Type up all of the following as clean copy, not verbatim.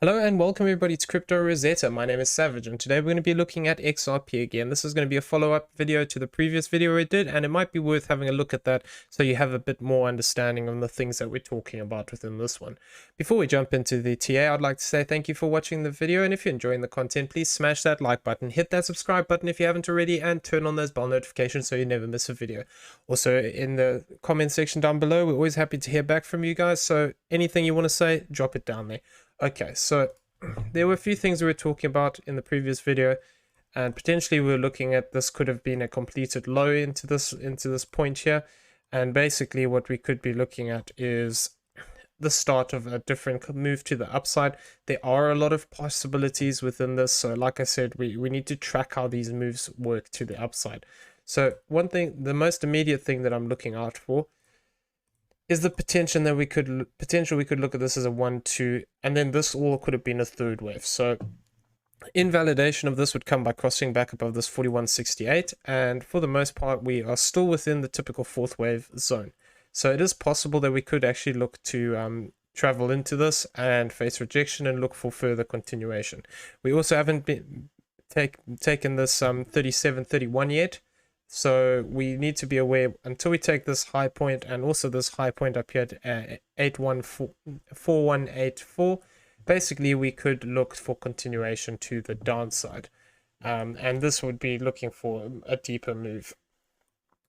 Hello and welcome everybody to Crypto Rosetta. My name is Savage and today we're going to be looking at XRP again. This is going to be a follow-up video to the previous video we did, and it might be worth having a look at that so you have a bit more understanding of the things that we're talking about within this one. Before we jump into the TA, I'd like to say thank you for watching the video, and if you're enjoying the content, please smash that like button, hit that subscribe button if you haven't already, and turn on those bell notifications so you never miss a video. Also, in the comment section down below, we're always happy to hear back from you guys, so anything you want to say, drop it down there. Okay, so there were a few things we were talking about in the previous video, and potentially we were looking at this could have been a completed low into this point here, and basically what we could be looking at is the start of a different move to the upside. There are a lot of possibilities within this, so like I said, we need to track how these moves work to the upside. So one thing, the most immediate thing that I'm looking out for is the potential that we could look at this as a 1-2, and then this all could have been a third wave. So invalidation of this would come by crossing back above this 4168, and for the most part we are still within the typical fourth wave zone. So it is possible that we could actually look to travel into this and face rejection and look for further continuation. We also haven't been taken this 3731 yet. So we need to be aware until we take this high point and also this high point up here at 4184. Basically, we could look for continuation to the downside, and this would be looking for a deeper move.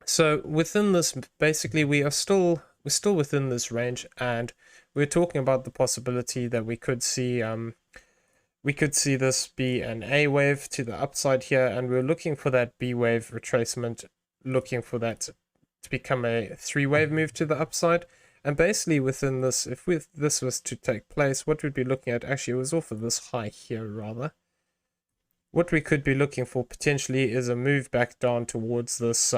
So within this, basically, we're still within this range, and we're talking about the possibility that we could see this be an A wave to the upside here, and we're looking for that B wave retracement, looking for that to become a 3-wave move to the upside. And basically within this, if this was to take place, what we'd be looking at, actually it was off of this high here rather, what we could be looking for potentially is a move back down towards this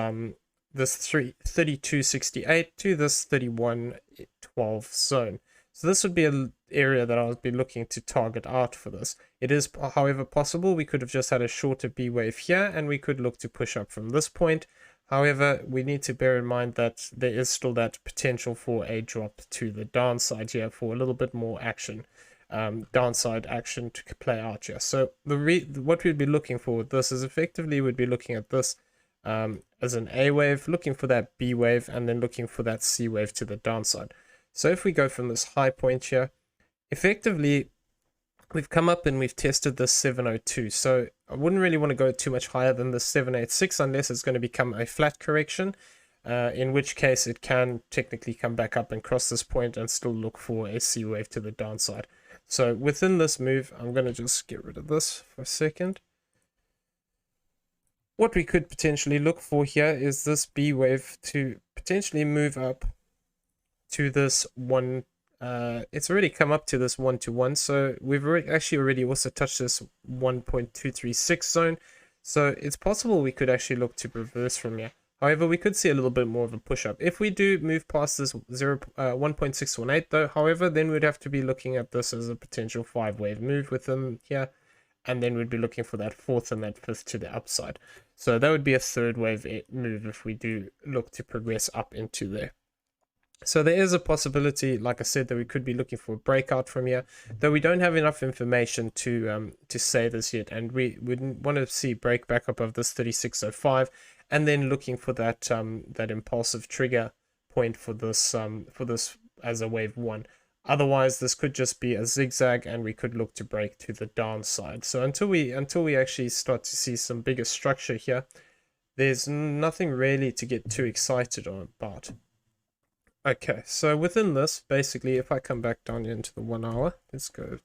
this 3268 to this 3112 zone. So this would be an area that I would be looking to target out for this. It is, however, possible we could have just had a shorter B wave here, and we could look to push up from this point. However, we need to bear in mind that there is still that potential for a drop to the downside here for a little bit more action, downside action to play out here. So what we'd be looking for with this is effectively we'd be looking at this as an A wave, looking for that B wave, and then looking for that C wave to the downside. So if we go from this high point here, effectively we've come up and we've tested this 702. So I wouldn't really want to go too much higher than the 786 unless it's going to become a flat correction, in which case it can technically come back up and cross this point and still look for a C wave to the downside. So within this move, I'm going to just get rid of this for a second. What we could potentially look for here is this B wave to potentially move up to this one. It's already come up to this 1-to-1, so we've already also touched this 1.236 zone, so it's possible we could actually look to reverse from here. However, we could see a little bit more of a push up if we do move past this 1.618 though. However, then we'd have to be looking at this as a potential 5-wave move within here, and then we'd be looking for that 4th and that 5th to the upside. So that would be a 3rd wave move if we do look to progress up into there. So there is a possibility, like I said, that we could be looking for a breakout from here, though we don't have enough information to say this yet, and we would want to see break back up of this 3605, and then looking for that that impulsive trigger point for this as a wave 1. Otherwise, this could just be a zigzag, and we could look to break to the downside. So until we actually start to see some bigger structure here, there's nothing really to get too excited about. Okay, so within this, basically, if I come back down into the 1 hour, let's go.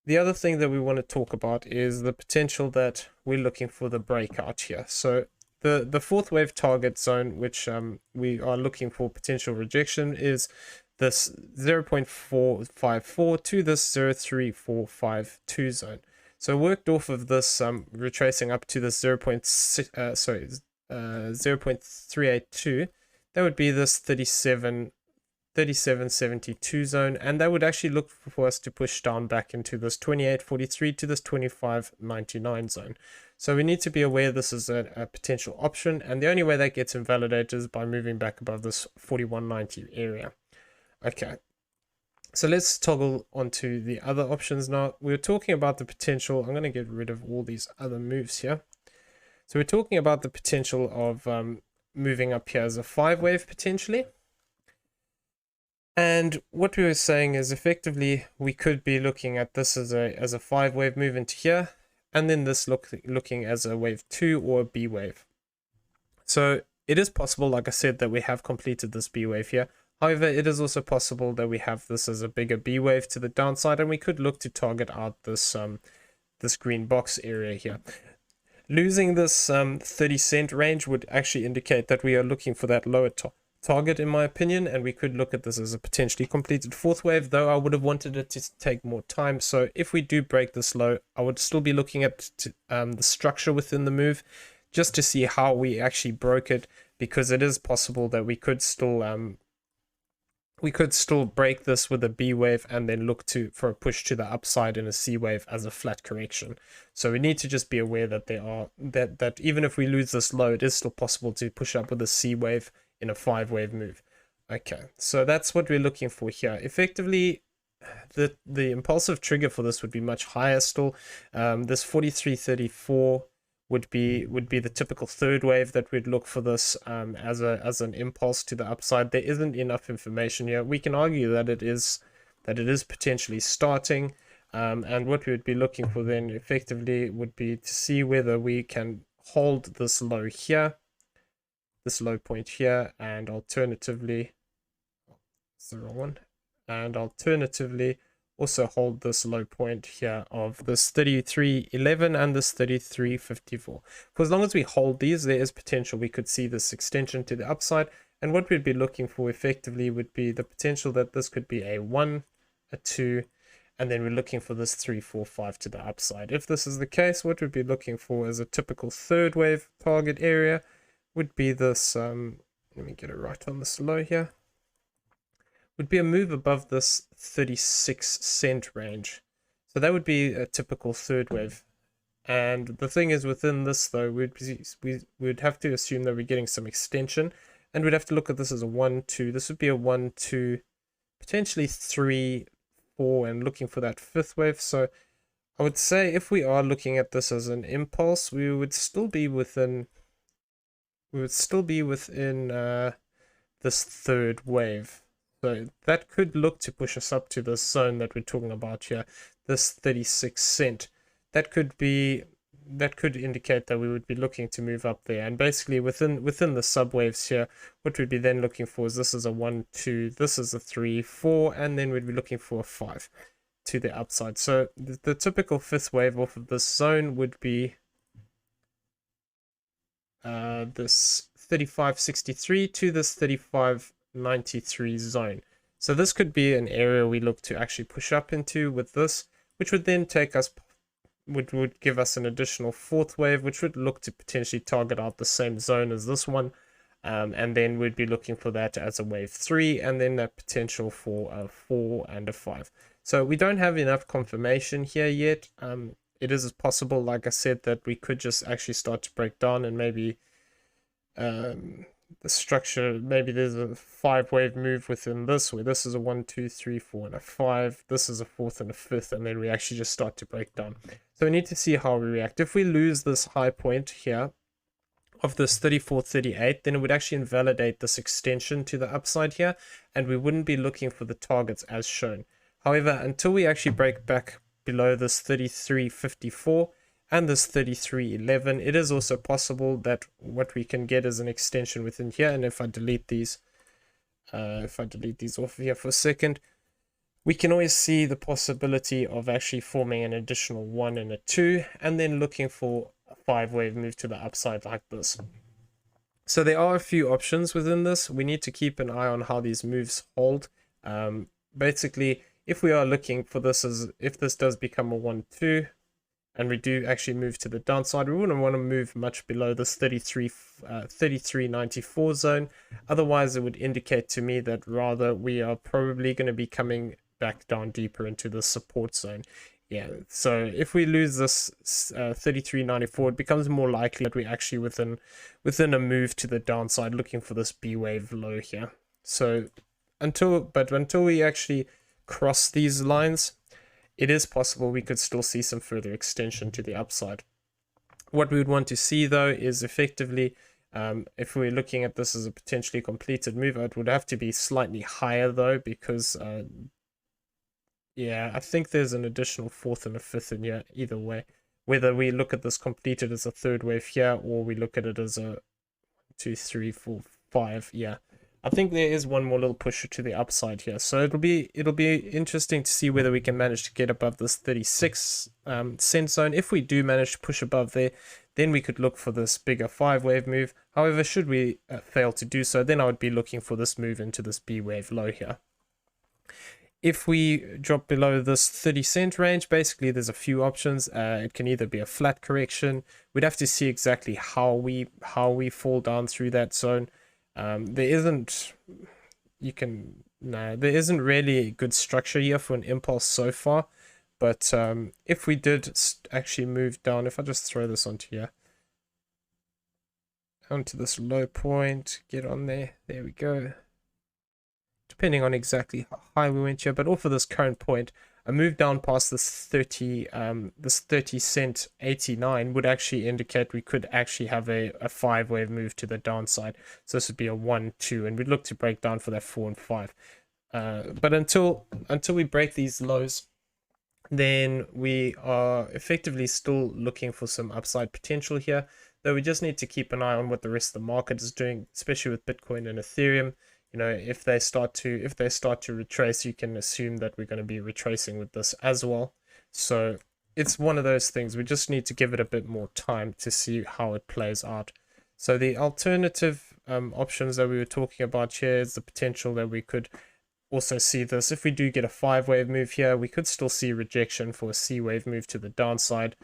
The other thing that we want to talk about is the potential that we're looking for the breakout here. So the 4th wave target zone, which we are looking for potential rejection, is this 0.454 to this 0.3452 zone. So worked off of this retracing up to this 0.382. That would be this 3772 zone, and that would actually look for us to push down back into this 2843 to this 2599 zone. So we need to be aware this is a potential option, and the only way that gets invalidated is by moving back above this 4190 area. Okay, So let's toggle onto the other options now. We were talking about the potential. I'm going to get rid of all these other moves here. So we're talking about the potential of moving up here as a 5-wave potentially. And what we were saying is effectively we could be looking at this as a 5-wave move into here, and then this looking as a wave 2 or a B wave. So it is possible, like I said, that we have completed this B wave here. However, it is also possible that we have this as a bigger B wave to the downside, and we could look to target out this this green box area here. Losing this 30-cent range would actually indicate that we are looking for that lower target, in my opinion, and we could look at this as a potentially completed 4th wave, though I would have wanted it to take more time. So if we do break this low, I would still be looking at the structure within the move, just to see how we actually broke it, because it is possible that we could still break this with a B wave and then look for a push to the upside in a C wave as a flat correction. So we need to just be aware that that even if we lose this low, it is still possible to push up with a C wave in a 5-wave move. Okay, so that's what we're looking for here. Effectively, the impulsive trigger for this would be much higher still. This 43.34 would be the typical 3rd wave that we'd look for this as an impulse to the upside. There isn't enough information here. We can argue that it is potentially starting, and what we would be looking for then effectively would be to see whether we can hold this low here, this low point here, and alternatively, it's the wrong one, and alternatively also hold this low point here of this 33.11 and this 33.54. For as long as we hold these, there is potential we could see this extension to the upside, and what we'd be looking for effectively would be the potential that this could be a 1, a 2, and then we're looking for this 3, 4, 5 to the upside. If this is the case, what we'd be looking for as a typical 3rd wave target area would be this, let me get it right on this low here, would be a move above this 36-cent range. So that would be a typical 3rd wave. And the thing is, within this though, we'd have to assume that we're getting some extension, and we'd have to look at this as a 1, 2. This would be a 1, 2, potentially 3, 4, and looking for that 5th wave. So I would say if we are looking at this as an impulse, we would still be within this 3rd wave. So that could look to push us up to this zone that we're talking about here, this 36 cent. That could indicate that we would be looking to move up there. And basically within the subwaves here, what we'd be then looking for is this is a 1, 2, this is a 3, 4, and then we'd be looking for a 5 to the upside. So the typical 5th wave off of this zone would be this 35.63 to this 35.93 zone. So this could be an area we look to actually push up into with this, which would then take us, would give us an additional 4th wave, which would look to potentially target out the same zone as this one, and then we'd be looking for that as a wave 3, and then that potential for a 4 and a 5. So we don't have enough confirmation here yet. It is possible, like I said, that we could just actually start to break down, and maybe the structure, maybe there's a 5-wave move within this, where this is a 1, 2, 3, 4, and a 5. This is a 4th and a 5th, and then we actually just start to break down. So we need to see how we react. If we lose this high point here of this 34.38, then it would actually invalidate this extension to the upside here, and we wouldn't be looking for the targets as shown. However, until we actually break back below this 33.54 and this 33.11, it is also possible that what we can get is an extension within here. And if I delete these off here for a second, we can always see the possibility of actually forming an additional 1 and a 2, and then looking for a 5-wave move to the upside like this. So there are a few options within this. We need to keep an eye on how these moves hold. Basically, if we are looking for this as, if this does become a 1, 2, and we do actually move to the downside, we wouldn't want to move much below this 33.94 zone. Otherwise, it would indicate to me that rather we are probably going to be coming back down deeper into the support zone. Yeah, so if we lose this 33.94, it becomes more likely that we're actually within a move to the downside, looking for this B wave low here. So until we actually cross these lines, it is possible we could still see some further extension to the upside. What we would want to see though is effectively, if we're looking at this as a potentially completed move, it would have to be slightly higher though, because yeah, I think there's an additional fourth and a fifth in here either way. Whether we look at this completed as a third wave here, or we look at it as a 2, 3, 4, 5, yeah. I think there is one more little pusher to the upside here. So it'll be interesting to see whether we can manage to get above this 36 cent zone. If we do manage to push above there, then we could look for this bigger 5-wave move. However, should we fail to do so, then I would be looking for this move into this B wave low here. If we drop below this 30 cent range, basically there's a few options. It can either be a flat correction. We'd have to see exactly how we fall down through that zone. There isn't really a good structure here for an impulse so far. But if we did actually move down, if I just throw this onto here, onto this low point, get on there, there we go. Depending on exactly how high we went here, but off of this current point, a move down past this 30 cent 89 would actually indicate we could actually have a 5-wave move to the downside. So this would be a 1, 2, and we'd look to break down for that 4 and 5. But until we break these lows, then we are effectively still looking for some upside potential here. Though we just need to keep an eye on what the rest of the market is doing, especially with Bitcoin and Ethereum. You know, if they start to retrace, you can assume that we're going to be retracing with this as well. So it's one of those things. We just need to give it a bit more time to see how it plays out. So the alternative options that we were talking about here is the potential that we could also see this. If we do get a 5-wave move here, we could still see rejection for a C-wave move to the downside,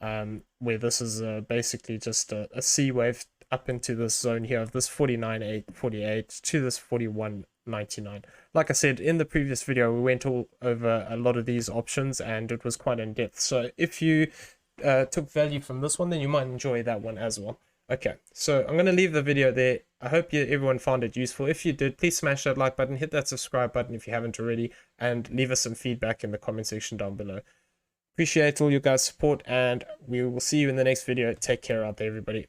where this is basically just a C-wave up into this zone here of this 49.48 to this 41.99. Like I said in the previous video, we went all over a lot of these options and it was quite in depth. So if you took value from this one, then you might enjoy that one as well. Okay, so I'm going to leave the video there. I hope everyone found it useful. If you did, please smash that like button, hit that subscribe button if you haven't already, and leave us some feedback in the comment section down below. Appreciate all you guys' support, and we will see you in the next video. Take care out there, everybody.